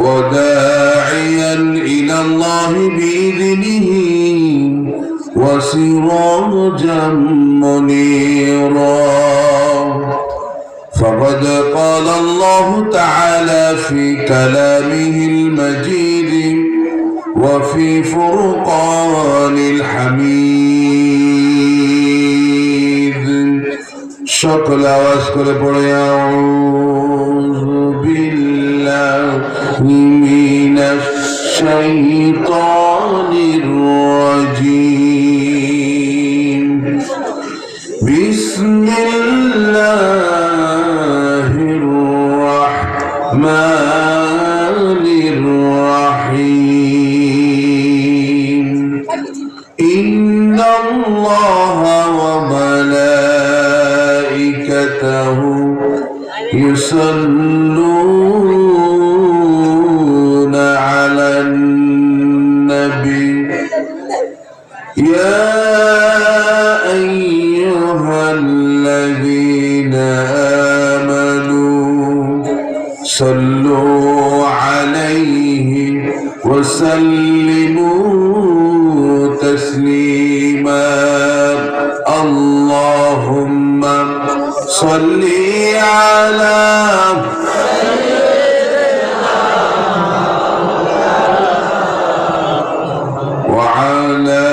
وداعيا إلى الله بإذنه وسراجا منيرا فقد قال الله تعالى في كلامه المجيد وفي فرقان الحميد সকল আওয়াজ করে পড়ে আউযু বিল্লাহি মিনাশ শাইতানির রাজীম বিসমিল্লাহির রাহমানির রাহিম ইন্নাল্লাহা ওয়া মালাইকাতাহু يصلون على النبي يا أيها الذين آمنوا صلوا عليه وسلموا تسليما اللهم صل على وعلى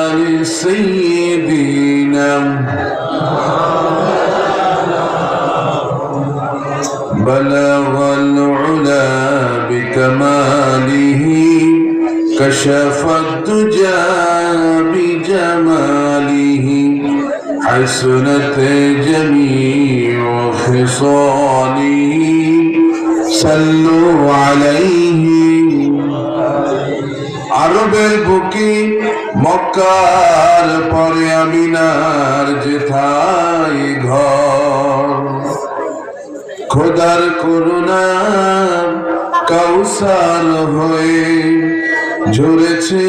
آل سيدنا بلغ العلا بكماله كشف الدجى بجماله حسنت جميع خصاله صلوا عليه আরবের বুকে মক্কার পরে আমিনার যেথায় ঘর খোদার করুণা কাউসার হয়ে ঝরেছে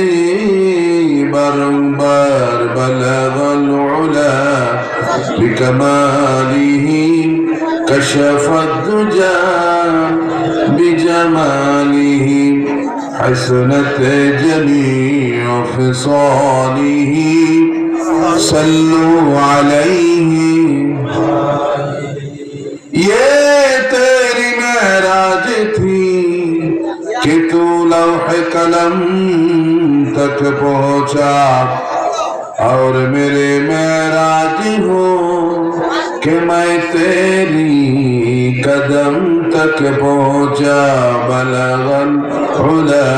বারংবার বালাগাল উলা বিকামালিহি কাশাফাদ দুজা বিজামালিহি حسنت جميع خصاله صلوا عليه ये तेरी महराज थी कि तू लौह कलम तक पहुंचा और मेरे महराज हो कि मैं तेरी कदम तक पहुंचा बलगल उला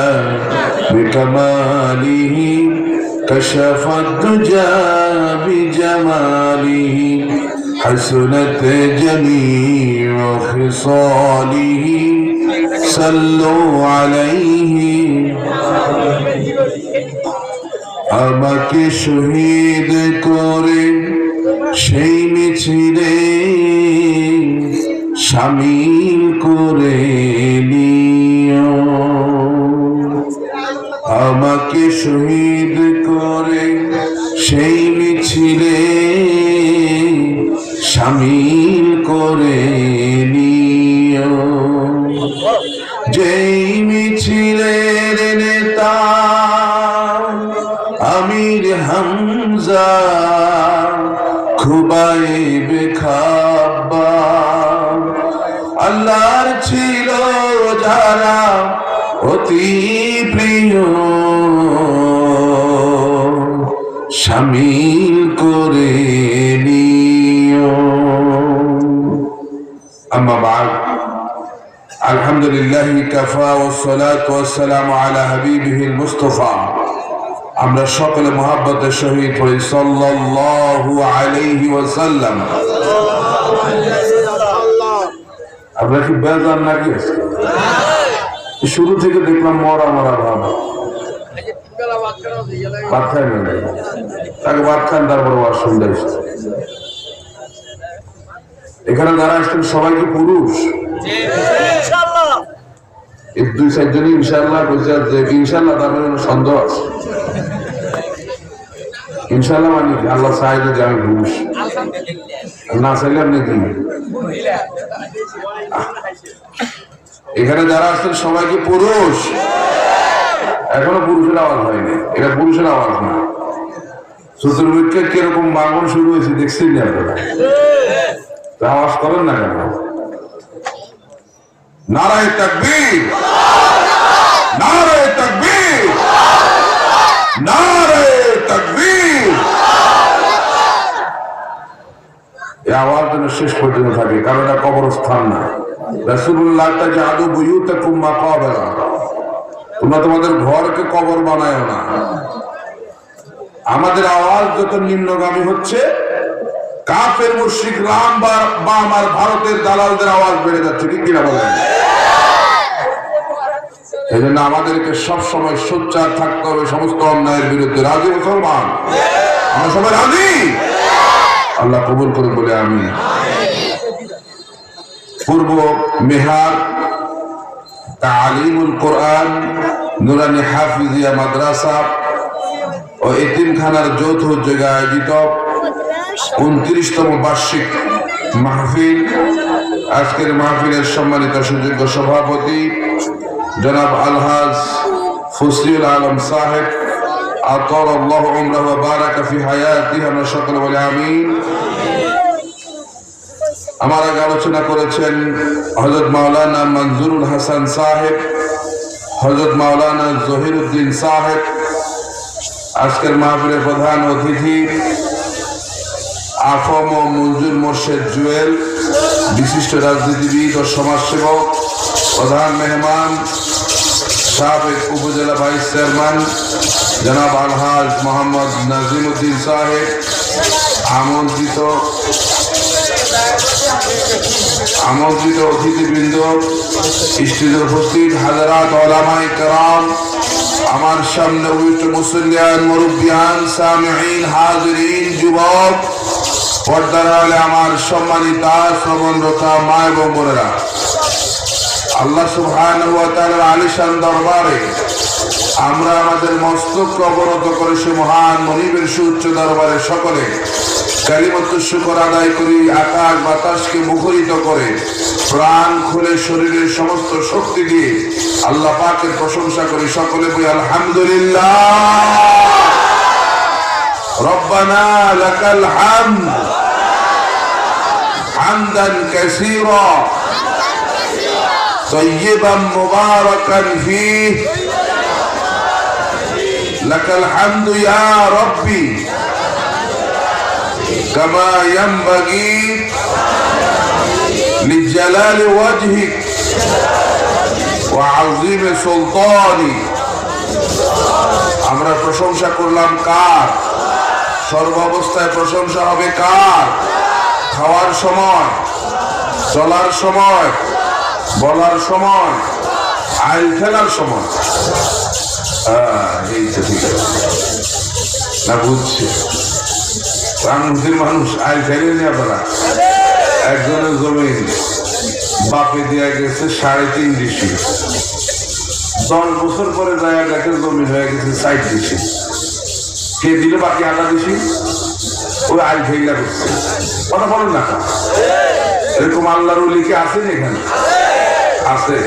बिकमालिही कशफत दुजा बिजमालिही हसनत जमीअ खिसालिही सल्लु अलैहि আমাকে শহীদ করে সেই মিছিলে শামিল করে নিও আমাকে শহীদ করে সেই মিছিলে শামিল করে নিও যেই মিছিলের নেতা আমির হামজা খুবাইব খাব্বার আল্লাহর ছিল যারা অতি প্রিয় শামিল করে নিও আম্মা বা'দ আলহামদুলিল্লাহ কাফা ওয়াস সালাতু ওয়াস সালামু আলা হাবিবিহিল মুস্তাফা আমরা সকলে মহব্বতের সহিত পড়ি সাল্লাল্লাহু আলাইহি ওয়াসাল্লাম আমরা কি বেজার নাকি শুরু থেকে দেখলাম মরা মরা ভাব ভাত খাই না তাকে ভাত খান তারপর ওয়াজ শুনতে এখানে যারা আসছেন সবাই কি পুরুষ এই দুই চারজনই ইনশাআল্লাহ বলছে যে ইনশাআল্লাহ তাদের সন্দেহ আছে ইনশাআল্লাহ মানে আল্লাহ চাইলে যে আমি পুরুষ না চাইলে আপনি কি এখানে যারা আছেন সবাই কি পুরুষ? এখনো পুরুষের আওয়াজ হয়নি, এটা পুরুষের আওয়াজ না। চতুর্দিকে কিরকম বাগন শুরু হয়েছে দেখছেন না আপনারা? আওয়াজ করেন না কেন? নারায়ে তাকবীর, নারায়ে তাকবীর, নারায়ে তাকবীর। এই আওয়াজ যেন শেষ পর্যন্ত থাকে, কারণ এটা কবরস্থান না। রাসূলুল্লাহ তাজআলু বুয়ুতাকুম মাকাবিরা, তোমরা তোমাদের ঘরকে কবর বানায় না। আমাদের আওয়াজ যত নিম্নগামী হচ্ছে, কাফের মুশরিক রাম বা আমার ভারতের দালালদের আওয়াজ বেড়ে যাচ্ছে, ঠিক কিনা বলেন? এই জন্য আমাদেরকে সবসময় সোচ্চার থাকতে হবে সমস্ত অন্যায়ের বিরুদ্ধে। রাজি মুসলমান? আমরা সবাই রাজি? আল্লাহ কবুল করুন বলে আমি। পূর্ব মেহার তালিমুল কোরআন নুরানি হাফিজিয়া মাদ্রাসা ও এতিমখানার যৌথ উদ্যোগে আয়োজিত 29তম বার্ষিক মাহফিল। আজকের মাহফিলের সম্মানিত সুযোগ্য সভাপতি জনাব আলহাজ ফসলিউল আলম সাহেব, আতালাল্লাহু উমরাহু ওয়া বারাকা ফি হায়াতিহি, আমরা সকলে বলি আমিন। আমার আগে আলোচনা করেছেন হযরত মাওলানা মনজুরুল হাসান সাহেব, হযরত মাওলানা জহিরুদ্দিন সাহেব। আজকের মাহফিলের প্রধান অতিথি আফম ও মঞ্জুর মোর্শেদ জুয়েল, বিশিষ্ট রাজনীতিবিদ ও সমাজসেবক। প্রধান মেহমান সাবেক উপজেলা ভাইস চেয়ারম্যান জনাব আলহাজ মোহাম্মদ নাজিমউদ্দিন সাহেব। আমন্ত্রিত অতিথিবৃন্দ, স্টেজে উপস্থিত হাজারাত উলামায়ে কেরাম, আমার সামনে উপস্থিত মুসল্লিয়ান, মুরব্বিয়ান, সামিঈন, হাজিরিন, যুবক, পর্দার আড়ালে আমার সম্মানিতা শ্রবণরতা মা এবং বোনেরা, আল্লাহ সুবহানাহু ওয়া তাআলার আলিশান দরবারে আমরা আমাদের মস্তক অবনত করে সে মহান মনিবের সুউচ্চ দরবারে সকলে কালিমাতুশ শুকর আদায় করি। আকাশ বাতাসকে মুখরিত করে প্রাণ খুলে শরীরের সমস্ত শক্তি দিয়ে আল্লাহ পাকের প্রশংসা করি। সকলে বলি আলহামদুলিল্লাহ। রব্বানা লাকাল হামদ হামদান কাসীরা তাইয়িবান মুবারাকান ফীহি লাকাল হামদু ইয়া রাব্বি কামা ইয়ানবাগি লিজালালি ওয়াজহিক ওয়া আযীমি সুলতানিক। আমরা প্রশংসা করলাম কার? সর্বাবস্থায় প্রশংসা হবে কার? খাওয়ার সময়, চলার সময়, বলার সময়, আইল খেলার সময়। এই তো ঠিক আছে না? বুঝছে মানুষ আইল খেলেনি আপনারা? একজনের জমিন বাপে দেয়া গেছে 3.5 ডিসি, 10 বছর পরে যায় দেখে জমিন হয়ে গেছে 60 ডিসি। কে দিল বাকি আধা ডিসি? ওই আইল খেলা করছে। কথা বলেন না? এরকম আল্লাহর ওলি কি আছেন এখানে? আছে।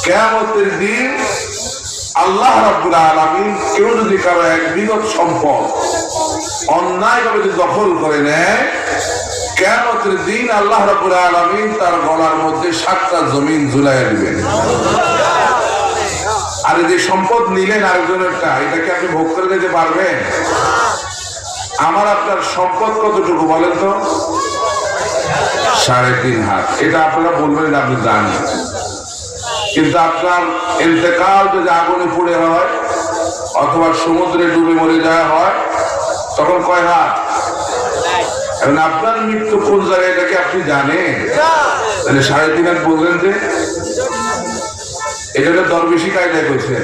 কিয়ামতের দিন আল্লাহ রাব্বুল আলামিন কেউ যদি কারো এক বিগত সম্পদ অন্যায়ভাবে যদি দখল করে নেয়, কিয়ামতের দিন আল্লাহ রাব্বুল আলামিন তার গলার মধ্যে 7টা জমিন ঝুলাইয়া দিবেন। আর যে সম্পদ নিলেন আরেকজনেরটা, এটাকে আপনি ভোগ করে দিতে পারবেন? আমার আপনার সম্পদ কতটুকু বলেন তো? 3.5 হাত। এটা আপনারা বলবেন আপনি জানেন, কিন্তু আপনার ইন্তেকাল যদি আগুনে পুড়ে হয় অথবা সমুদ্রে ডুবে মরে যাওয়া হয় তখন কয় হাত? এখন আপনার মৃত্যু কোন জায়গায় এটাকে আপনি জানেন? তাহলে 3.5 হাত বললেন যে এটা দরবেশি কায়দায় কইছে।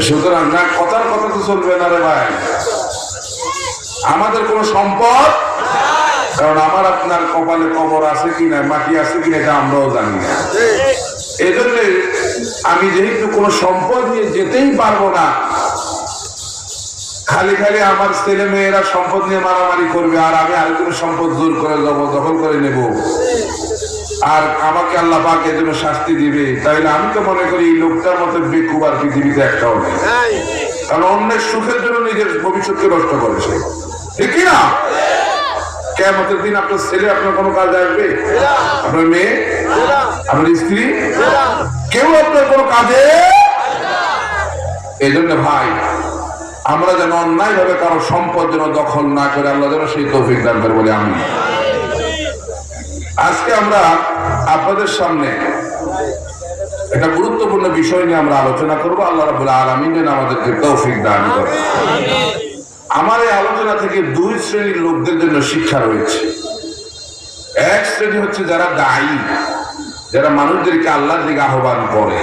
সুতরাং না, কথার কথা তো চলবে না রে ভাই। আমাদের কোন সম্পদ, কারণ আমার আপনার কপালে কবর আছে কিনা, মাটি আছে কিনা এটা আমরাও জানি না। এই জন্য আমি যেহেতু কোন সম্পদ নিয়ে যেতেই পারবো না, খালি খালি আমার ছেলে মেয়েরা সম্পদ নিয়ে মারামারি করবে আর আমি আরেকজনের সম্পদ জোর করে যাবো, দখল করে নেব, আর আমাকে আল্লাহ পাক এর জন্য শাস্তি দিবে, তাইলে আমি তো মনে করি এই লোকটার মতো বেকুব আর পৃথিবীতে একটাও নেই। কারণ অন্যের সুখের জন্য নিজের ভবিষ্যৎকে নষ্ট করেছে, ঠিক কি না? কিয়ামতের দিন আপনার ছেলে আপনার কোনো কাজে আসবে? আপনার মেয়ে, আপনার স্ত্রী, কেউ আপনার কোনো কাজে। এই জন্য ভাই, আমরা যেন অন্যায় ভাবে কারো সম্পদ যেন দখল না করে আল্লাহ যেন সেই তৌফিক দান করে বলে আমি। আজকে আমরা আপনাদের সামনে একটা গুরুত্বপূর্ণ বিষয় নিয়ে আমরা আলোচনা করব। আল্লাহ রাব্বুল আলামিন যেন আমাদেরকে তৌফিক দান করে। আমার এই আলোচনা থেকে দুই শ্রেণীর লোকদের জন্য শিক্ষা রয়েছে। এক শ্রেণী হচ্ছে যারা দায়ী, যারা মানুষদেরকে আল্লাহর দিকে আহ্বান করে,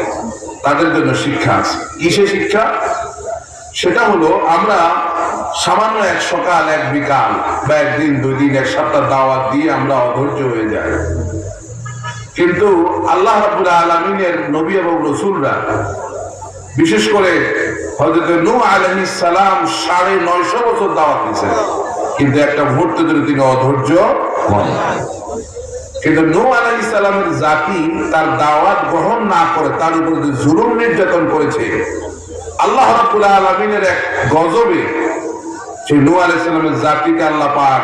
তাদের জন্য শিক্ষা আছে। কিসে শিক্ষা? সেটা হলো আমরা সামান্য এক সকাল এক বিকাল বা একদিন দুই দিন এক সপ্তাহ দাওয়াত দিয়ে আমরা অধৈর্য হয়ে যাই, কিন্তু আল্লাহ রাব্বুল আলামিনের নবী এবং রাসূলরা, বিশেষ করে হযরত নূহ আলাইহিস সালাম 950 বছর দাওয়াত দিয়েছেন, কিন্তু একটা মুহূর্তে তিনি অধৈর্য হন। কিন্তু নূহ আলাইহিস সালামের জাতি তার দাওয়াত গ্রহণ না করে তার উপর যে জুলুম নির্যাতন করেছে, আল্লাহ রাব্বুল আলামিনের এক গজবে সেই নূহ আলাইহিস সালামের জাতিকে আল্লাহ পাক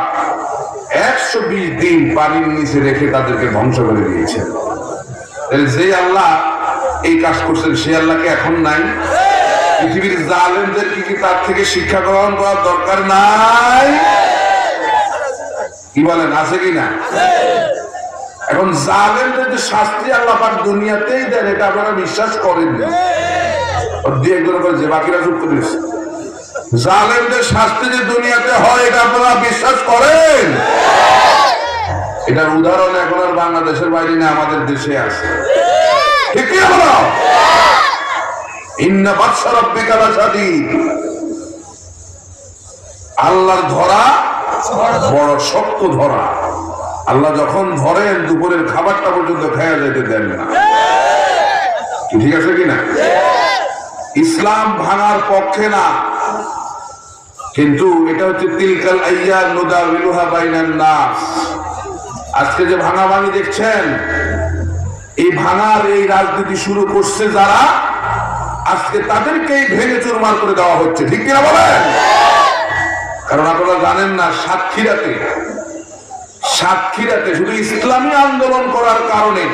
120 দিন পানির নিচে রেখে তাদেরকে ধ্বংস করে দিয়েছেন। যে আল্লাহ এই কাজ করছেন সেই আল্লাহকে এখন নাই? পৃথিবীর জালেমদের কি তার থেকে শিক্ষা গ্রহণ করার দরকার নাই? কি বলেন, আছে কি না? এখন জালেমদের যে শাস্তি আল্লাহ পাক দুনিয়াতেই দেন, এটা আপনারা বিশ্বাস করেন না? যে বাকিরা চুপ করে দিচ্ছে। জালেমদের শাস্তি যে দুনিয়াতে হয় এটা আপনারা বিশ্বাস করেন? এটার উদাহরণ এখন আর বাংলাদেশের বাইরে না, আমাদের দেশে আছে। ঠিক কি বলো? ইন্না বাতশা রাব্বিকা লাশাদীদ। আল্লাহর ধরা বড় শক্ত ধরা। আল্লাহ যখন ধরেন দুপুরের খাবারটা পর্যন্ত খেয়ে যেতে দেন না। ঠিক আছে কিনা? ইসলাম ভাঙার পক্ষে না, কিন্তু এটা হচ্ছে তিলকাল আইয়াম নুদাবিলুহা বাইনান নাস। আজকে যে ভাঙাভাঙি দেখছেন, এই ভাঙার এই রাজনীতি শুরু করছে যারা, আজকে তাদেরকেই ভেঙে চুরমার করে দেওয়া হচ্ছে। ঠিক কিনা বলেন? কারণ আপনারা জানেন না, সাতক্ষীরাতে শুধু ইসলামী আন্দোলন করার কারণে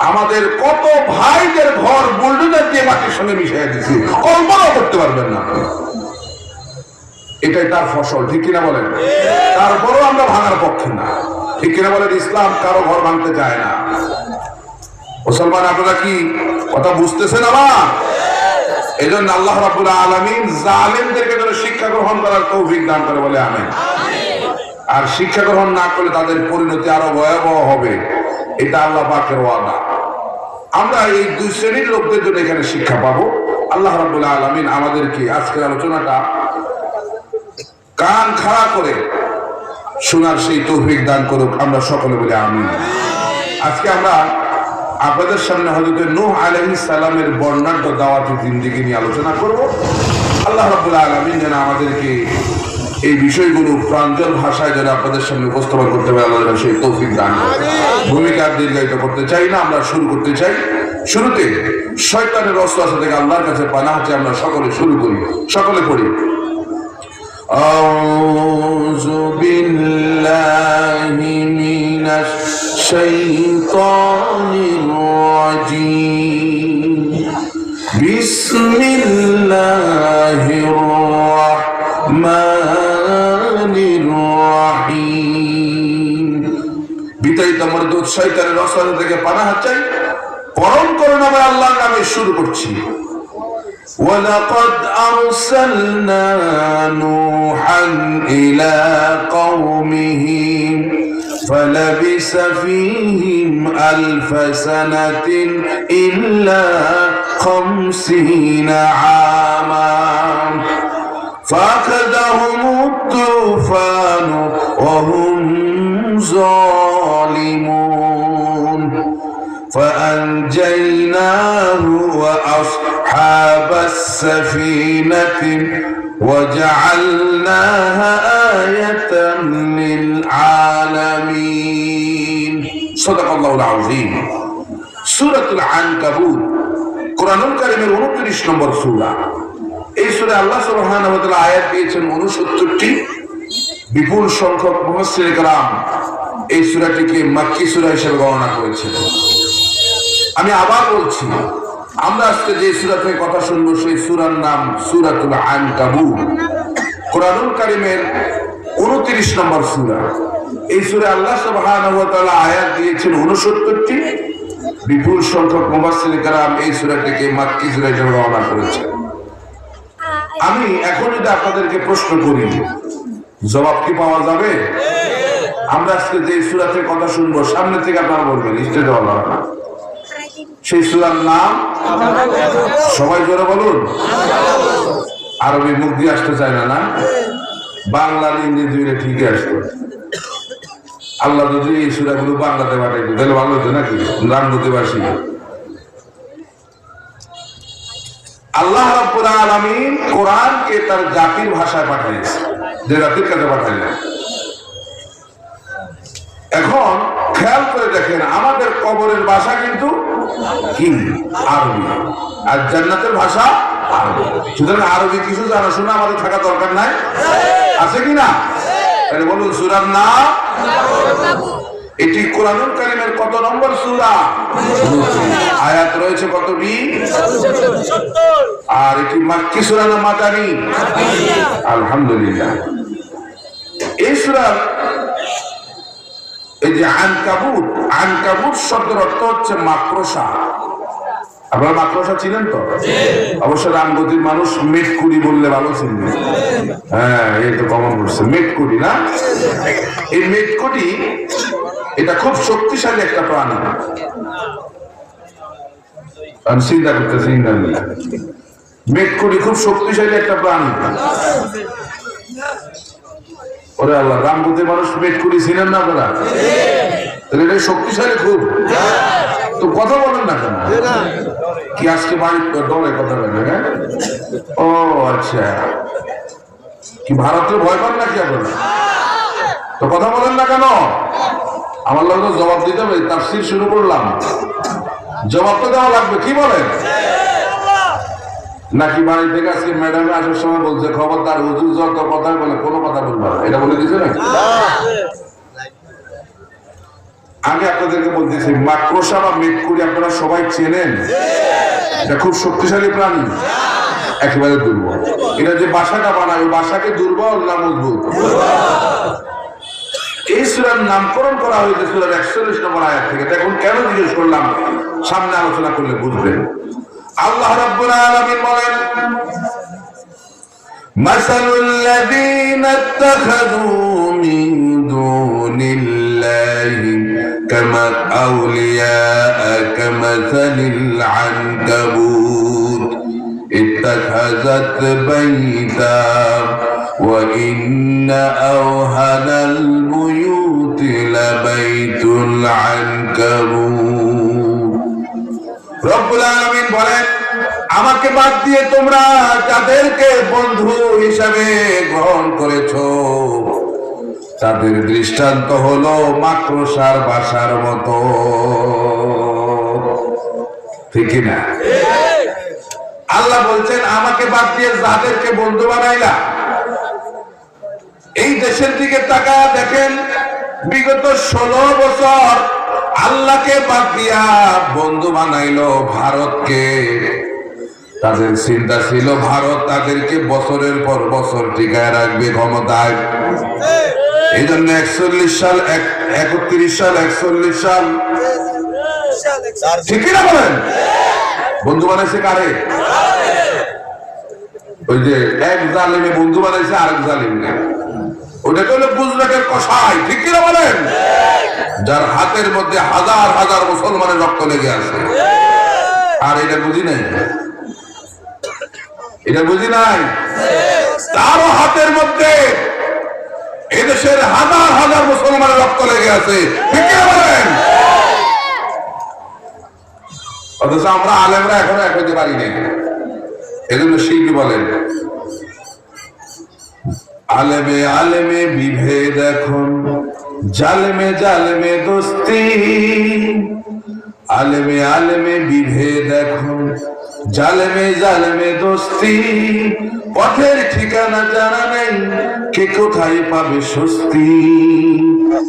আমাদের কত ভাইদের ঘর বুলডোজার দিয়ে মাটির সঙ্গে মিশিয়ে দিচ্ছে, কল্পনাও করতে পারবেন না। এটাই তার ফসল। ঠিক কিনা বলেন? তারপরও আমরা ভাঙার পক্ষে না। ঠিক কিনা বলেন? ইসলাম কারো ঘর ভাঙতে চায় না। মুসলমান, আপনারা কি কথা বুঝতেছেন আমার? এই জন্য আল্লাহ রাব্বুল আলামিন জালেমদেরকে যেন শিক্ষা গ্রহণ করার তৌফিক দান করে বলে আমিন। আর শিক্ষা গ্রহণ না করলে তাদের পরিণতি আরো ভয়াবহ হবে, এটা আল্লাহ পাকের ওয়াদা। আমরা এই দুই শ্রেণীর লোকদের জন্য এখানে শিক্ষা পাবো। আল্লাহ রাব্বুল আলামিন আমাদেরকে আজকের আলোচনাটা কান খাড়া করে শোনার সেই তৌফিক দান করুক, আমরা সকলে বলে আমিন। আজকে আমরা আপনাদের সামনে হযরত নূহ আলাইহিস সালামের বর্ণাঢ্য দাওয়াতি জিন্দেগি নিয়ে আলোচনা করব। আল্লাহ রাব্বুল আলামিন যেন আমাদেরকে এই বিষয়গুলো প্রাঞ্জল ভাষায় যেন আপনাদের সামনে উপস্থাপন করতে পারে, আল্লাহ সেই তৌফিক দান করেন। ভূমিকা দীর্ঘায়িত করতে চাই না, আমরা শুরু করতে চাই। শুরুতে শয়তানের ওয়াসওয়াসা থেকে আল্লাহর কাছে পানাহ চাই। আমরা সকলে শুরু করি, সকলে পড়ি। আউযু বিল্লাহি মিনাশ শাইতানির রাজীম। বিসমিল্লাহির রাহমানির রাহিম। বিতাড়িত মরদুদ শয়তানের ওয়াসওয়াসা থেকে পানাহ চাই। পরম করুণাময় আল্লাহর নামে শুরু করছি। وَلَقَدْ أَرْسَلْنَا نُوحًا إِلَى قَوْمِهِ فَلَبِثَ فِيهِمْ أَلْفَ سَنَةٍ إِلَّا 50 عَامًا فَأَخَذَهُمُ الطُّوفَانُ وَهُمْ ظَالِمُونَ فأنجيناه وأصحاب السفينة وجعلناها آية للعالمين সাদাকাল্লাহুল আযীম। সূরাতুল আনকাবুত কোরআনুল কারীমের 29 নম্বর সূরা। এই সূরায় আল্লাহ সুবহানাহু ওয়া তাআলা আয়াত দিয়েছেন 69টি। বিপুল সংখ্যক মুফাসসির কেরাম এই সূরাটিকে মাক্কি সূরা হিসেবে গণনা করেছেন। আমি আবার বলছি, আমরা আজকে যে সূরা থেকে কথা শুনবো সেই সূরার নাম সূরাতুল আনকাবুত, কোরআনুল কারীমের 29 নম্বর সূরা। এই সূরায় আল্লাহ সুবহানাহু ওয়া তাআলা আয়াত দিয়েছেন 69টি। বিপুল সংখ্যক মুফাসসির কেরাম এই সূরাটিকে মাক্কি সূরা হিসেবে গণনা করেছেন। আমি এখন যদি আপনাদেরকে প্রশ্ন করি, জবাব কি পাওয়া যাবে? আমরা আজকে যে সূরা থেকে কথা শুনবো সামনে থেকে আপনারা বলবেন, স্টেজে বলা না। সেই সূরার নাম সবাই জোরে বলুন। আরবি মুখ দিয়ে আসতে চায় না, না বাংলা ইংরেজি দুইটা ঠিকই আসতো। আল্লাহ যদি এই সূরাগুলো বাংলাতে পাঠাইতো তাহলে ভালো হতো নাকি? রামগতিবাসী আল্লাহ রাব্বুল আলামিন কোরআনকে তার জাতির ভাষায় পাঠাইছে, যে জাতির কাছে পাঠাইলেন। এখন খেয়াল করে দেখেন, আমাদের কবরের ভাষা কিন্তু কি? আরবি। আর জান্নাতের ভাষা আরবি। সুতরাং আরবি কিছু জানাশোনা আমাদের থাকা দরকার নাই, আছে কি না? তাহলে বলুন সূরার নাম। এটি কোরআনুল কারীমের কত নম্বর সূরা? আয়াত রয়েছে কতটি? আর এটি মাক্কি সূরা না মাদানী? আলহামদুলিল্লাহ। এই সূরার এই যে আনকাবুত, আনকাবুত শব্দের অর্থ হচ্ছে মাকড়সা। আপনারা মাকড়সা চিনেন তো? অবশ্য রামগতির মানুষ মেটকুড়ি বললে ভালো চিনবে। হ্যাঁ, এই তো কমন করছে মেটকুড়ি না? এই মেটকুড়ি এটা খুব শক্তিশালী একটা প্রাণী। আমি চিন্তা করতেছি, মেটকুড়ি খুব শক্তিশালী একটা প্রাণী। ওরে আল্লাহ, রামগতির মানুষ মেটকুড়ি চিনেন না আপনারা? তাহলে এটা শক্তিশালী খুব। তো কথা বলেন না কেন? কি আজকে বাড়ির ডরে কথা বলেন? হ্যাঁ, ও আচ্ছা, কি ভারতে ভয় পান নাকি আপনারা? তো কথা বলেন না কেন? আমার লোক জবাব দিতে হবে। তাফসীর শুরু করলাম, জবাব তো দেওয়া লাগবে। কি বলেন? নাকি বাড়ি থেকে আজকে ম্যাডামে আসার সময় বলছে খবরদার হুজুর যত কথা বলে কোনো কথা বলবো না, এটা বলে দিয়েছে নাকি? আমি আপনাদেরকে বলতেছি, মাকড়সা বা মেটকুড়ি আপনারা সবাই চেনেন। এটা খুব শক্তিশালী প্রাণী, একেবারে দুর্বল। এটা যে বাসাটা বানায়, ওই বাসাকে দুর্বল না মজবুত? এই সূরার নামকরণ করা হয়েছে সূরার 41 নম্বর আয়াত থেকে। দেখুন কেন জিজ্ঞেস করলাম, সামনে আলোচনা করলে বুঝবেন। আল্লাহ রাব্বুল আলামিন বলেন, মাসালুল লাযীনা ইত্তাখাযু মিন দুনিল্লাহি কামা আউলিয়া কামাসালিল আনকাবুত ইত্তাখাযাত বাইতা ওয়া ইন্না আওহানাল বুয়ুতি লাবাইতুল আনকাবুত। রব্বুল আলামিন বলেন, আমাকে বাদ দিয়ে তোমরা যাদেরকে বন্ধু হিসাবে গ্রহণ করেছো তাদের দৃষ্টান্ত হলো মাকড়সার বাসার মতো। ঠিক না? আল্লাহ বলছেন, আমাকে বাদ দিয়ে যাদেরকে বন্ধু বানাইলা। এই দেশের দিকে তাকায়া দেখেন, বিগত 16 বছর আল্লাহকে বাদ দিয়া বন্ধু বানাইলো ভারতকে। তাদের চিন্তা ছিল ভারত তাদেরকে বছরের পর বছর টিকায় রাখবে ক্ষমতায়। এই জন্য 41 সাল 41 সাল 41 সাল ঠিক না বলেন? বন্ধু বানাইছে কারে? ওই যে এক জালিমে বন্ধু বানাইছে আরেক জালিমকে। ওটা তো হলো গুজরাটের কসাই। ঠিক না বলেন? যার হাতের মধ্যে হাজার হাজার মুসলমানের রক্ত লেগে আছে। আর এটা বুঝি নাই, এটা বুঝি নাই। তারও হাতের মধ্যে এদেশের হাজার হাজার মুসলমানের রক্ত লেগে আছে। ঠিক না বলেন? অথচ আমরা আলেমরা এখনো এক হইতে পারি নাই। এজন্য শিল্পী বলেন, আলেমে আলেমে বিভেদ এখন জালেমে জালেমে দোস্তি, আলেমে আলেমে বিভেদ এখন, জালেমে জালেমে দোস্তি, পথের ঠিকানা জানা নেই, কে কোথায় পাবে স্বস্তি,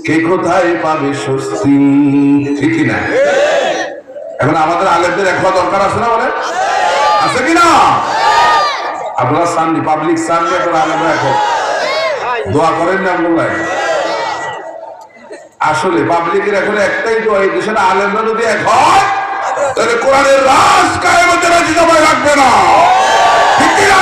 কে কোথায় পাবে স্বস্তি, ঠিক না? এখন আমাদের আলেমদের এক হওয়া দরকার আছে না, বলে আছে কিনা? আপনারা সাননি, পাবলিক সাননি, আপনারা আলেমরা এখন দোয়া করেন না আপনারা? আসলে পাবলিকের এখন একটাই দোয়া, এই দেশের আলেমরা যদি এক হয় তাহলে কোরআনের রাজ কায়েমতের রাজি জমায় রাখবে না, ঠিক কিনা?